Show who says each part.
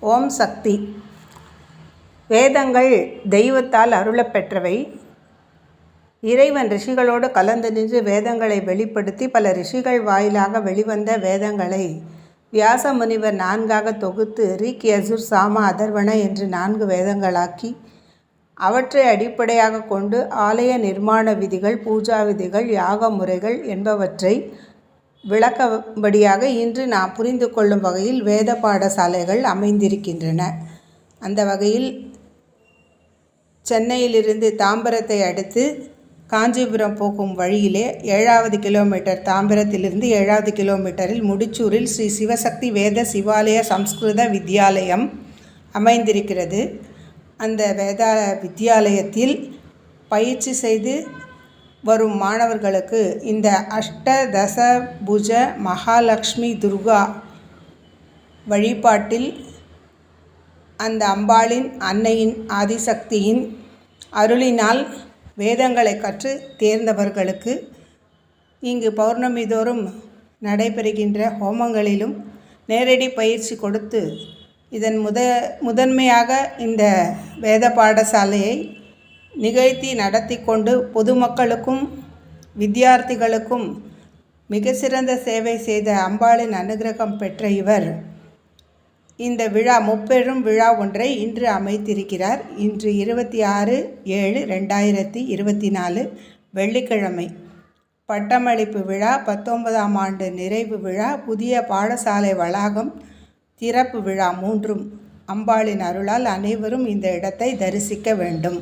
Speaker 1: ஓம் சக்தி. வேதங்கள் தெய்வத்தால் அருளப்பெற்றவை. இறைவன் ரிஷிகளோடு கலந்து நின்று வேதங்களை வெளிப்படுத்தி பல ரிஷிகள் வாயிலாக வெளிவந்த வேதங்களை வியாச முனிவர் 4ஆக தொகுத்து ரிக், யஜுர், சாம, அதர்வண என்று 4 வேதங்களாக்கி அவற்றை அடிப்படையாக கொண்டு ஆலய நிர்மாண விதிகள், பூஜா விதிகள், யாக முறைகள் என்பவற்றை விளக்கபடியாக இன்று நாம் புரிந்து கொள்ளும் வகையில் வேத பாடசாலைகள் அமைந்திருக்கின்றன. அந்த வகையில் சென்னையிலிருந்து தாம்பரத்தை அடுத்து காஞ்சிபுரம் போகும் வழியிலே 7வது கிலோமீட்டர், தாம்பரத்திலிருந்து 7வது கிலோமீட்டரில் முடிச்சூரில் ஸ்ரீ சிவசக்தி வேத சிவாலய சம்ஸ்கிருத வித்யாலயம் அமைந்திருக்கிறது. அந்த வேத வித்யாலயத்தில் பயிற்சி செய்து வரும் மாணவர்களுக்கு இந்த அஷ்டதசபுஜ மகாலட்சுமி துர்கா வழிபாட்டில் அந்த அம்பாளின், அன்னையின், ஆதிசக்தியின் அருளினால் வேதங்களை கற்று தேர்ந்தவர்களுக்கு இங்கு பௌர்ணமி தோறும் நடைபெறுகின்ற ஹோமங்களிலும் நேரடி பயிற்சி கொடுத்து இதன் முதன்மையாக இந்த வேத பாடசாலையை நிகழ்த்தி நடத்தி கொண்டு பொதுமக்களுக்கும் வித்தியார்த்திகளுக்கும் மிக சிறந்த சேவை செய்த அம்பாளின் அனுகிரகம் பெற்ற இவர் இந்த விழா, முப்பெரும் விழா ஒன்றை இன்று அமைத்திருக்கிறார். இன்று 26/7/2024 வெள்ளிக்கிழமை பட்டமளிப்பு விழா, 19ஆம் ஆண்டு நிறைவு விழா, புதிய பாடசாலை வளாகம் திறப்பு விழா 3ம் அம்பாளின் அருளால் அனைவரும் இந்த இடத்தை தரிசிக்க வேண்டும்.